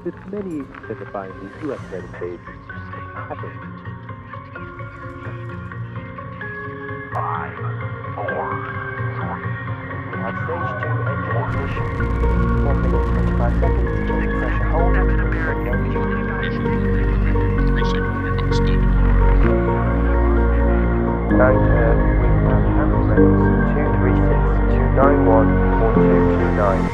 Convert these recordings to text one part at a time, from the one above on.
with many signifying the two escalating stages happening. 5, 4, 3. We have stage 2 engine ignition. 1 minute 25 seconds. Engine pressure hold. No we have ambulance 236 291 4229.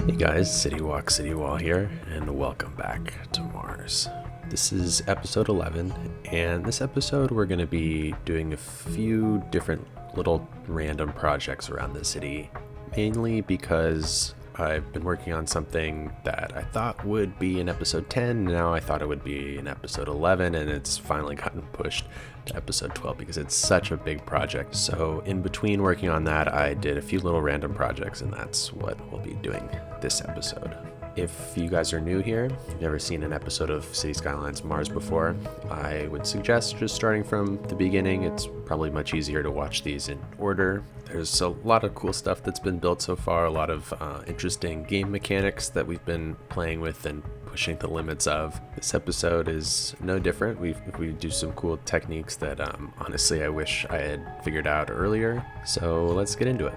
Hey guys, City Walk, City Wall here, and welcome back to Mars. This is episode 11, and this episode we're going to be doing a few different little random projects around the city, mainly because I've been working on something that I thought would be in episode 10, and now I thought it would be in episode 11, and it's finally gotten pushed to episode 12 because it's such a big project. So in between working on that, I did a few little random projects, and that's what we'll be doing this episode. If you guys are new here, you've never seen an episode of Cities Skylines Mars before, I would suggest just starting from the beginning. It's probably much easier to watch these in order. There's a lot of cool stuff that's been built so far, a lot of interesting game mechanics that we've been playing with and pushing the limits of. This episode is no different. We do some cool techniques that honestly I wish I had figured out earlier. So let's get into it.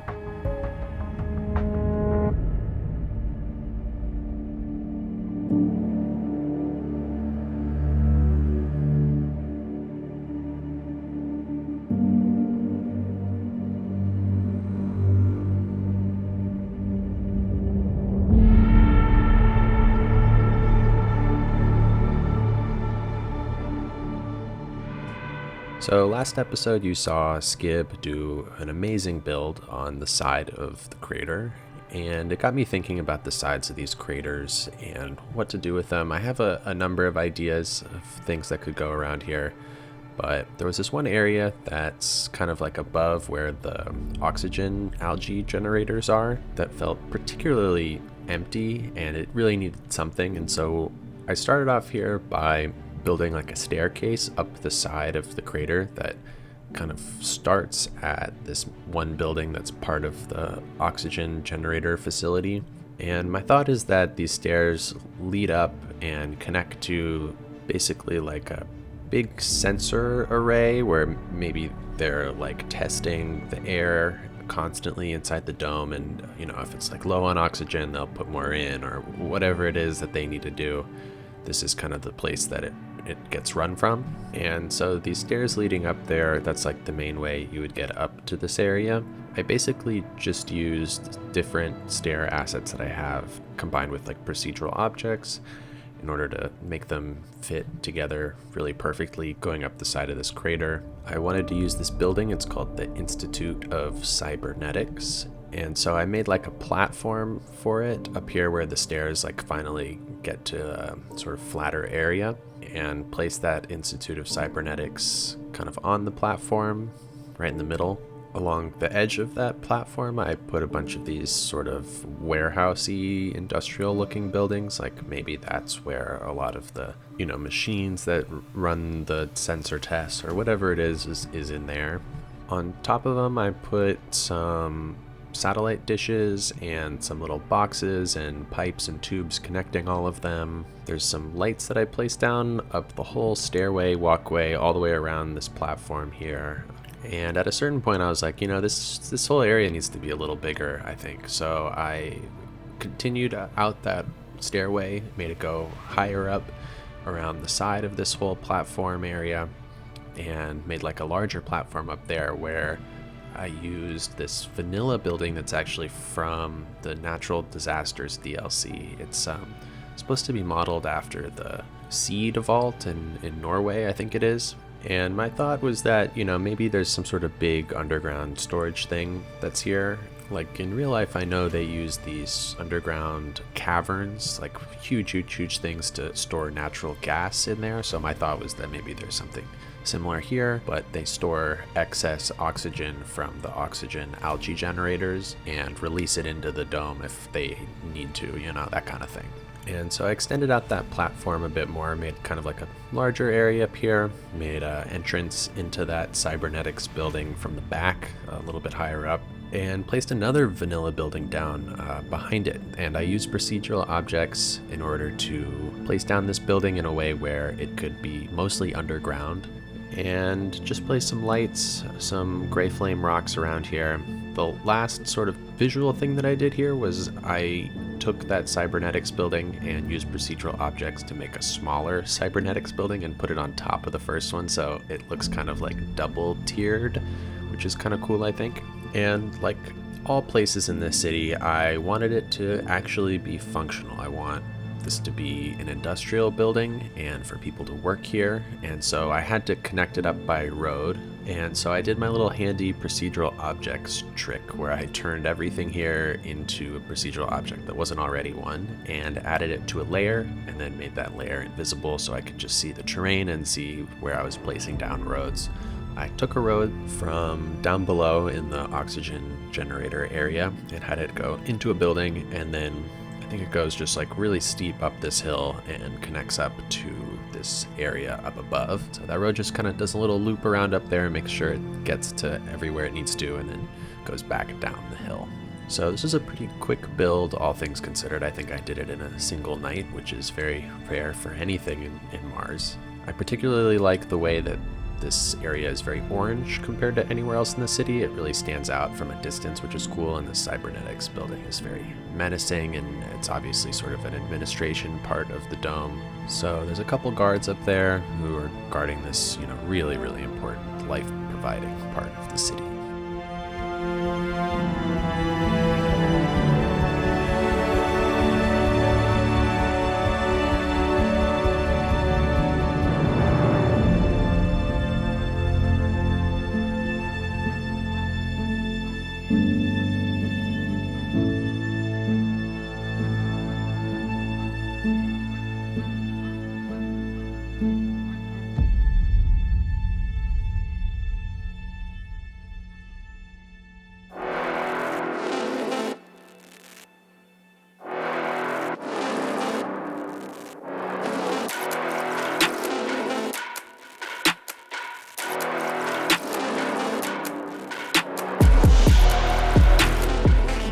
So last episode you saw Skib do an amazing build on the side of the crater, and it got me thinking about the sides of these craters and what to do with them. I have a number of ideas of things that could go around here, but there was this one area that's kind of like above where the oxygen algae generators are that felt particularly empty, and it really needed something. And so I started off here by building like a staircase up the side of the crater that kind of starts at this one building that's part of the oxygen generator facility. And my thought is that these stairs lead up and connect to basically like a big sensor array where maybe they're like testing the air constantly inside the dome, and you know, if it's like low on oxygen, they'll put more in, or whatever it is that they need to do. This is kind of the place that it gets run from. And so these stairs leading up there, that's like the main way you would get up to this area. I basically just used different stair assets that I have combined with like procedural objects in order to make them fit together really perfectly going up the side of this crater. I wanted to use this building. It's called the Institute of Cybernetics. And so I made like a platform for it up here where the stairs like finally get to a sort of flatter area, and placed that Institute of Cybernetics kind of on the platform right in the middle. Along the edge of that platform, I put a bunch of these sort of warehousey industrial looking buildings. Like maybe that's where a lot of the, you know, machines that run the sensor tests or whatever it is in there. On top of them, I put some satellite dishes and some little boxes and pipes and tubes connecting all of them. There's some lights that I placed down up the whole stairway, walkway, all the way around this platform here. And at a certain point I was like, you know, this whole area needs to be a little bigger, I think. So I continued out that stairway, made it go higher up around the side of this whole platform area, and made like a larger platform up there where I used this vanilla building that's actually from the Natural Disasters DLC. It's supposed to be modeled after the Seed Vault in Norway, I think it is. And my thought was that, you know, maybe there's some sort of big underground storage thing that's here, Like in real life, I know they use these underground caverns, like huge things to store natural gas in there. So my thought was that maybe there's something similar here, but they store excess oxygen from the oxygen algae generators and release it into the dome if they need to, you know, that kind of thing. And so I extended out that platform a bit more, made kind of like a larger area up here, made an entrance into that cybernetics building from the back, a little bit higher up, and placed another vanilla building down behind it. And I used procedural objects in order to place down this building in a way where it could be mostly underground, and just place some lights, some gray flame rocks around here. The last sort of visual thing that I did here was I took that cybernetics building and used procedural objects to make a smaller cybernetics building and put it on top of the first one, so it looks kind of like double tiered, which is kind of cool, I think. And like all places in this city, I wanted it to actually be functional. I want this to be an industrial building and for people to work here, and so I had to connect it up by road. And so I did my little handy procedural objects trick where I turned everything here into a procedural object that wasn't already one and added it to a layer, and then made that layer invisible so I could just see the terrain and see where I was placing down roads. I took a road from down below in the oxygen generator area and had it go into a building, and then I think it goes just like really steep up this hill and connects up to this area up above. So that road just kind of does a little loop around up there and makes sure it gets to everywhere it needs to, and then goes back down the hill. So this is a pretty quick build, all things considered. I think I did it in a single night, which is very rare for anything in Mars. I particularly like the way that this area is very orange compared to anywhere else in the city. It really stands out from a distance, which is cool, and the cybernetics building is very menacing, and it's obviously sort of an administration part of the dome. So there's a couple guards up there who are guarding this, you know, really important life-providing part of the city.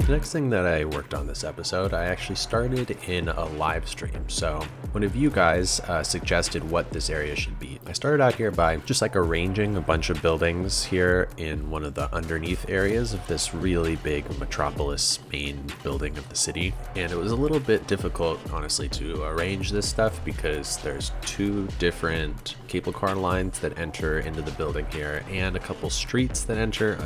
The next thing that I worked on this episode, I actually started in a live stream. So one of you guys suggested what this area should be. I started out here by just like arranging a bunch of buildings here in one of the underneath areas of this really big metropolis main building of the city. And it was a little bit difficult, honestly, to arrange this stuff because there's two different cable car lines that enter into the building here and a couple streets that enter,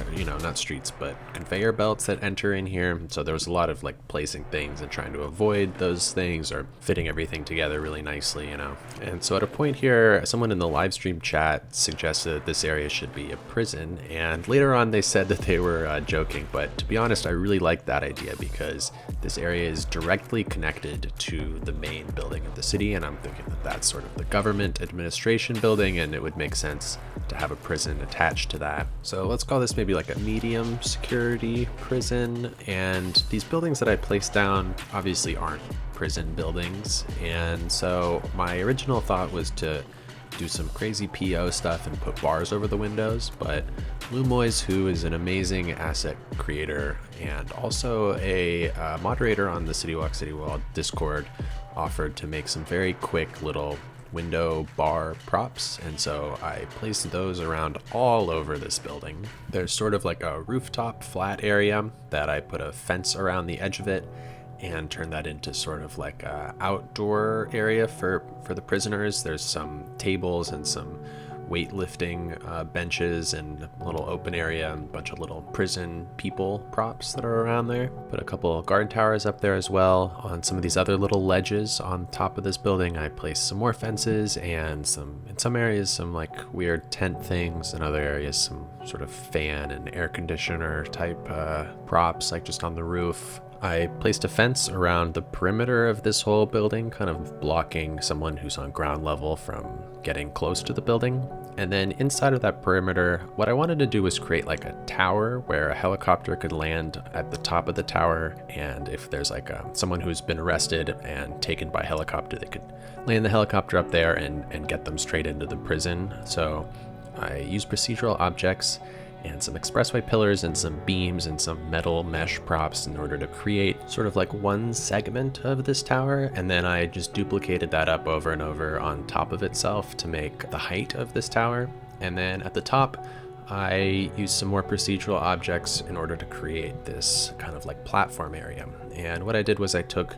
not streets, but conveyor belts that enter in here. So there was a lot of like placing things and trying to avoid those things or fitting everything together really nicely, And so at a point here, someone in the live stream chat suggested that this area should be a prison. And later on they said that they were joking, but to be honest, I really like that idea because this area is directly connected to the main building of the city. And I'm thinking that that's sort of the government administration building, and it would make sense to have a prison attached to that. So let's call this maybe like a medium security prison. And these buildings that I placed down obviously aren't prison buildings. And so my original thought was to do some crazy PO stuff and put bars over the windows, but Lumois, who is an amazing asset creator and also a moderator on the CityWalk Discord, offered to make some very quick little window bar props, and so I placed those around all over this building. There's sort of like a rooftop flat area that I put a fence around the edge of it and turned that into sort of like a outdoor area for the prisoners. There's some tables and some weightlifting benches and a little open area and a bunch of little prison people props that are around there. Put a couple of guard towers up there as well. On some of these other little ledges on top of this building, I placed some more fences and in some areas, some like weird tent things. In other areas, some sort of fan and air conditioner type props, like just on the roof. I placed a fence around the perimeter of this whole building, kind of blocking someone who's on ground level from getting close to the building. And then inside of that perimeter, what I wanted to do was create like a tower where a helicopter could land at the top of the tower. And if there's like someone who's been arrested and taken by helicopter, they could land the helicopter up there and get them straight into the prison. So I used procedural objects and some expressway pillars and some beams and some metal mesh props in order to create sort of like one segment of this tower. And then I just duplicated that up over and over on top of itself to make the height of this tower. And then at the top, I used some more procedural objects in order to create this kind of like platform area. And what I did was I took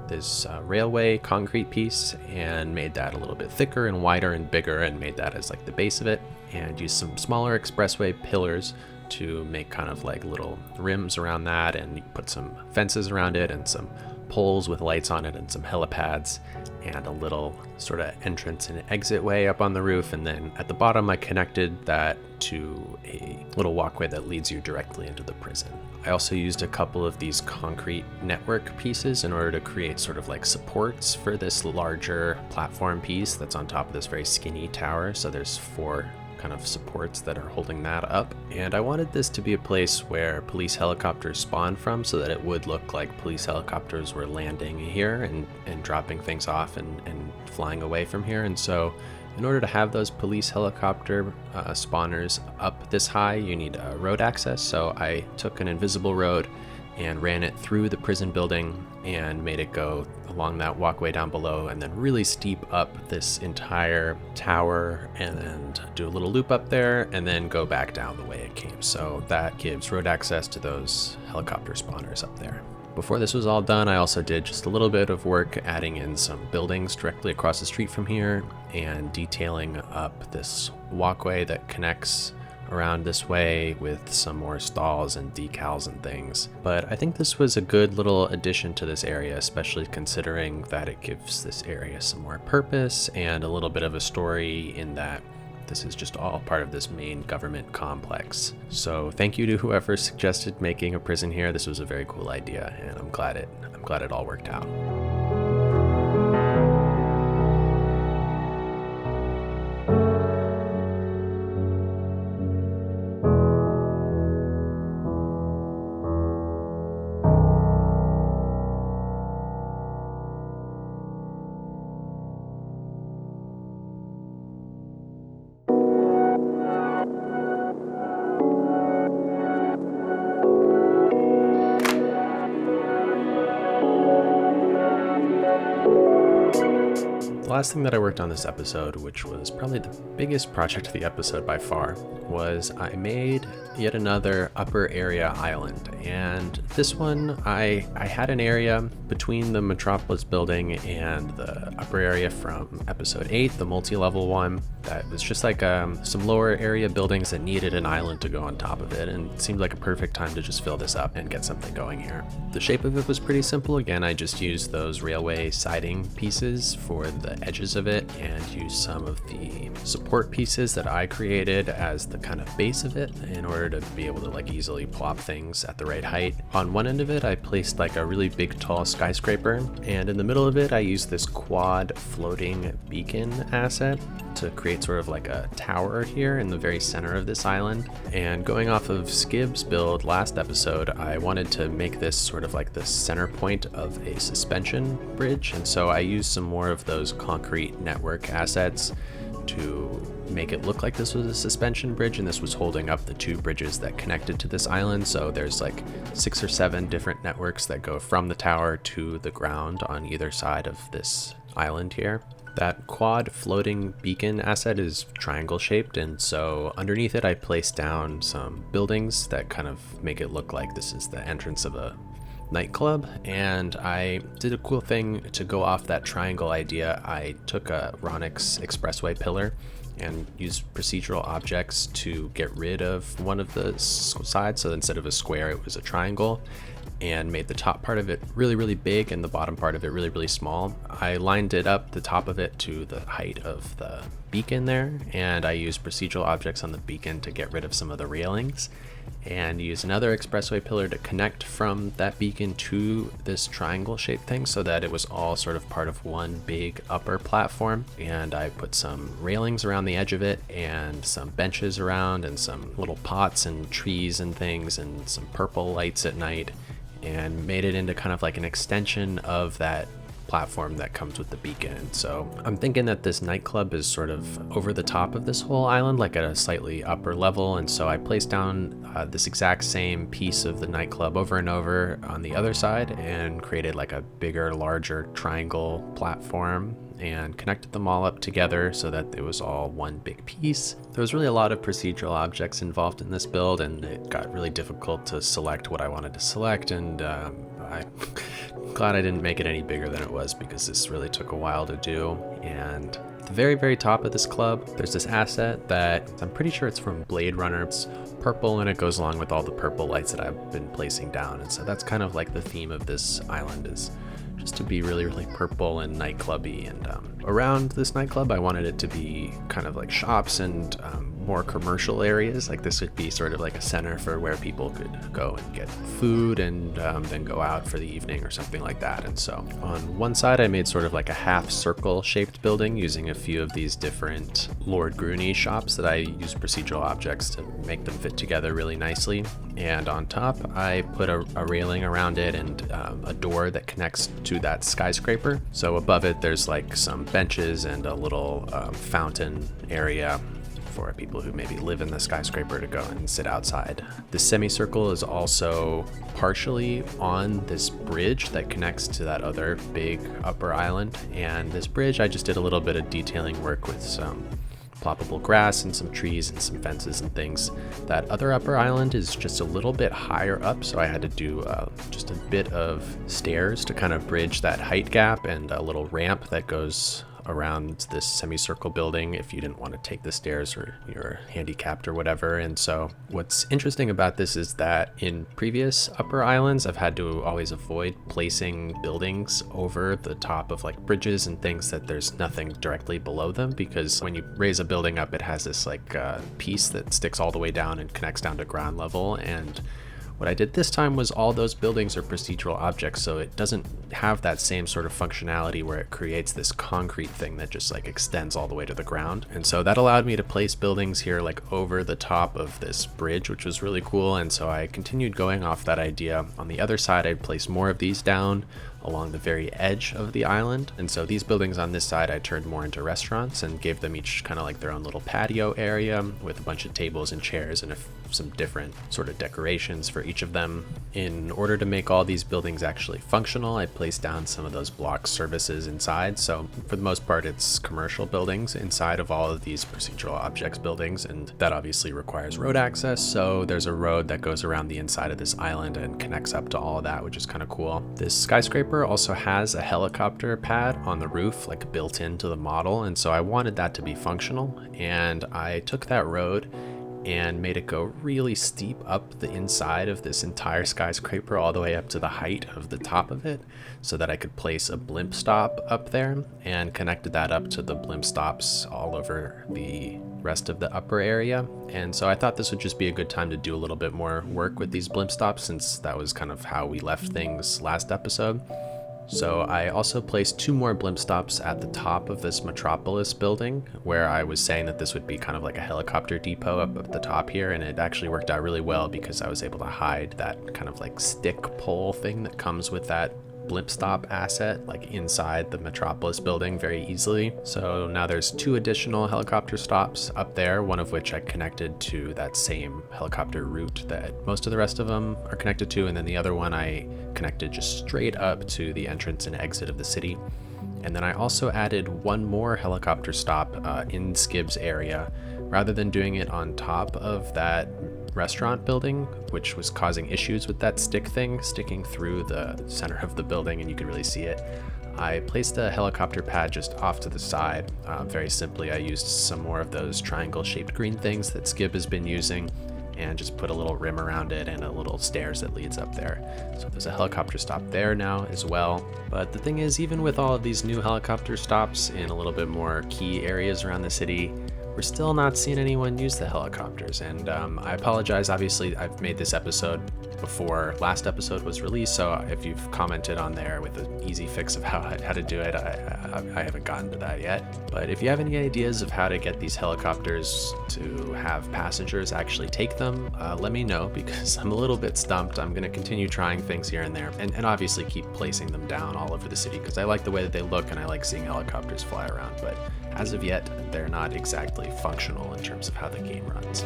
this railway concrete piece and made that a little bit thicker and wider and bigger and made that as like the base of it, and used some smaller expressway pillars to make kind of like little rims around that, and put some fences around it and some poles with lights on it and some helipads and a little sort of entrance and exit way up on the roof. And then at the bottom, I connected that to a little walkway that leads you directly into the prison. I also used a couple of these concrete network pieces in order to create sort of like supports for this larger platform piece that's on top of this very skinny tower. So there's 4 kind of supports that are holding that up. And I wanted this to be a place where police helicopters spawn from, so that it would look like police helicopters were landing here and dropping things off and flying away from here. And so in order to have those police helicopter spawners up this high, you need road access. So I took an invisible road and ran it through the prison building and made it go along that walkway down below, and then really steep up this entire tower, and then do a little loop up there and then go back down the way it came. So that gives road access to those helicopter spawners up there. Before this was all done, I also did just a little bit of work adding in some buildings directly across the street from here and detailing up this walkway that connects around this way with some more stalls and decals and things. But I think this was a good little addition to this area, especially considering that it gives this area some more purpose and a little bit of a story in that this is just all part of this main government complex. So thank you to whoever suggested making a prison here. This was a very cool idea, and I'm glad it all worked out. The last thing that I worked on this episode, which was probably the biggest project of the episode by far, was I made yet another upper area island. And this one, I had an area between the Metropolis building and the upper area from episode 8, the multi-level one, that was just like some lower area buildings that needed an island to go on top of it, and it seemed like a perfect time to just fill this up and get something going here. The shape of it was pretty simple. Again, I just used those railway siding pieces for the edges of it and used some of the support pieces that I created as the kind of base of it in order to be able to like easily plop things at the right height. On one end of it, I placed like a really big tall skyscraper, and in the middle of it, I used this quad floating beacon asset to create sort of like a tower here in the very center of this island. And going off of Skib's build last episode, I wanted to make this sort of like the center point of a suspension bridge, and so I used some more of those concrete network assets to make it look like this was a suspension bridge, and this was holding up the 2 bridges that connected to this island. So there's like 6 or 7 different networks that go from the tower to the ground on either side of this island here. That quad floating beacon asset is triangle shaped, and so underneath it I placed down some buildings that kind of make it look like this is the entrance of a nightclub. And I did a cool thing to go off that triangle idea. I took a Ronix expressway pillar and used procedural objects to get rid of one of the sides. So instead of a square, it was a triangle, and made the top part of it really, really big and the bottom part of it really, really small. I lined it up, the top of it, to the height of the beacon there, and I used procedural objects on the beacon to get rid of some of the railings, and use another expressway pillar to connect from that beacon to this triangle shaped thing so that it was all sort of part of one big upper platform. And I put some railings around the edge of it and some benches around and some little pots and trees and things and some purple lights at night, and made it into kind of like an extension of that platform that comes with the beacon. So I'm thinking that this nightclub is sort of over the top of this whole island, like at a slightly upper level, and so I placed down this exact same piece of the nightclub over and over on the other side and created like a bigger, larger triangle platform and connected them all up together so that it was all one big piece. There was really a lot of procedural objects involved in this build, and it got really difficult to select what I wanted to select, and I'm glad I didn't make it any bigger than it was, because this really took a while to do. And at the very, very top of this club, there's this asset that I'm pretty sure it's from Blade Runner. It's purple, and it goes along with all the purple lights that I've been placing down, and so that's kind of like the theme of this island, is just to be really, really purple and nightclubby. And around this nightclub, I wanted it to be kind of like shops and more commercial areas. Like this would be sort of like a center for where people could go and get food and then go out for the evening or something like that. And so on one side, I made sort of like a half circle shaped building using a few of these different Lord Grooney shops that I used procedural objects to make them fit together really nicely. And on top, I put a railing around it and a door that connects to that skyscraper. So above it, there's like some benches and a little fountain area for people who maybe live in the skyscraper to go and sit outside. The semicircle is also partially on this bridge that connects to that other big upper island. And this bridge, I just did a little bit of detailing work with some ploppable grass and some trees and some fences and things. That other upper island is just a little bit higher up, so I had to do just a bit of stairs to kind of bridge that height gap, and a little ramp that goes around this semicircle building if you didn't want to take the stairs or you're handicapped or whatever. And so what's interesting about this is that in previous upper islands, I've had to always avoid placing buildings over the top of like bridges and things that there's nothing directly below them, because when you raise a building up, it has this like piece that sticks all the way down and connects down to ground level. And what I did this time was all those buildings are procedural objects, so it doesn't have that same sort of functionality where it creates this concrete thing that just like extends all the way to the ground. And so that allowed me to place buildings here like over the top of this bridge, which was really cool. And so I continued going off that idea. On the other side, I placed more of these down along the very edge of the island. And so these buildings on this side I turned more into restaurants and gave them each kind of like their own little patio area with a bunch of tables and chairs and some different sort of decorations for each of them. In order to make all these buildings actually functional, I placed down some of those block services inside. So for the most part, it's commercial buildings inside of all of these procedural objects buildings, and that obviously requires road access. So there's a road that goes around the inside of this island and connects up to all of that, which is kind of cool. This skyscraper also has a helicopter pad on the roof, like built into the model, and so I wanted that to be functional, and I took that road and made it go really steep up the inside of this entire skyscraper all the way up to the height of the top of it, so that I could place a blimp stop up there, and connected that up to the blimp stops all over the rest of the upper area. And so I thought this would just be a good time to do a little bit more work with these blimp stops, since that was kind of how we left things last episode. So I also placed 2 more blimp stops at the top of this Metropolis building, where I was saying that this would be kind of like a helicopter depot up at the top here, and it actually worked out really well because I was able to hide that kind of like stick pole thing that comes with that blimp stop asset like inside the Metropolis building very easily. So now there's 2 additional helicopter stops up there, one of which I connected to that same helicopter route that most of the rest of them are connected to, and then the other one I connected just straight up to the entrance and exit of the city. And then I also added 1 more helicopter stop in Skib's area, rather than doing it on top of that restaurant building, which was causing issues with that stick thing sticking through the center of the building and you could really see it. I placed a helicopter pad just off to the side. Very simply, I used some more of those triangle-shaped green things that Skib has been using and just put a little rim around it and a little stairs that leads up there. So there's a helicopter stop there now as well. But the thing is, even with all of these new helicopter stops in a little bit more key areas around the city, we're still not seeing anyone use the helicopters. And I apologize, obviously I've made this episode before last episode was released, so if you've commented on there with an easy fix of how to do it, I haven't gotten to that yet. But if you have any ideas of how to get these helicopters to have passengers actually take them, let me know, because I'm a little bit stumped. I'm going to continue trying things here and there, and obviously keep placing them down all over the city, because I like the way that they look and I like seeing helicopters fly around. But as of yet, they're not exactly functional in terms of how the game runs.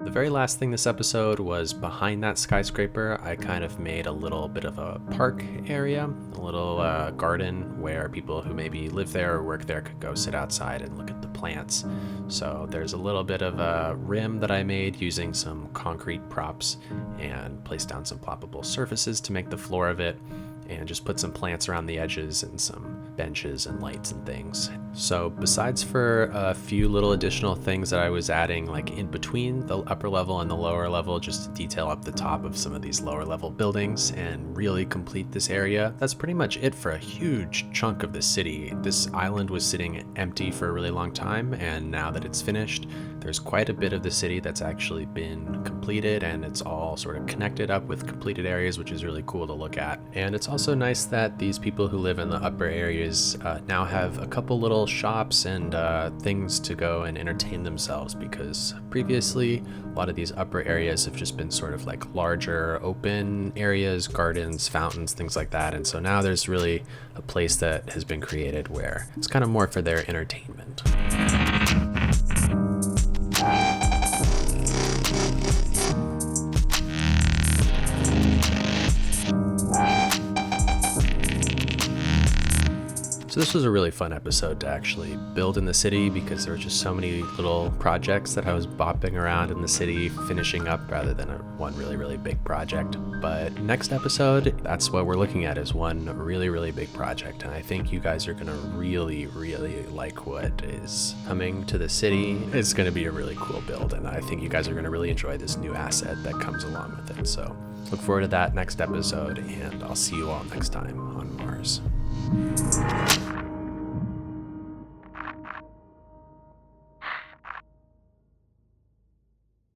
The very last thing this episode was behind that skyscraper. I kind of made a little bit of a park area, a little garden where people who maybe live there or work there could go sit outside and look at the plants. So there's a little bit of a rim that I made using some concrete props and placed down some ploppable surfaces to make the floor of it, and just put some plants around the edges and some benches and lights and things. So besides for a few little additional things that I was adding like in between the upper level and the lower level, just to detail up the top of some of these lower level buildings and really complete this area, that's pretty much it for a huge chunk of the city. This island was sitting empty for a really long time, and now that it's finished, there's quite a bit of the city that's actually been completed, and it's all sort of connected up with completed areas, which is really cool to look at. And it's also nice that these people who live in the upper areas now have a couple little shops and things to go and entertain themselves, because previously a lot of these upper areas have just been sort of like larger open areas, gardens, fountains, things like that. And so now there's really a place that has been created where it's kind of more for their entertainment. So this was a really fun episode to actually build in the city, because there were just so many little projects that I was bopping around in the city finishing up rather than one really, really big project. But next episode, that's what we're looking at, is one really, really big project. And I think you guys are going to really, really like what is coming to the city. It's going to be a really cool build, and I think you guys are going to really enjoy this new asset that comes along with it. So look forward to that next episode, and I'll see you all next time on Mars.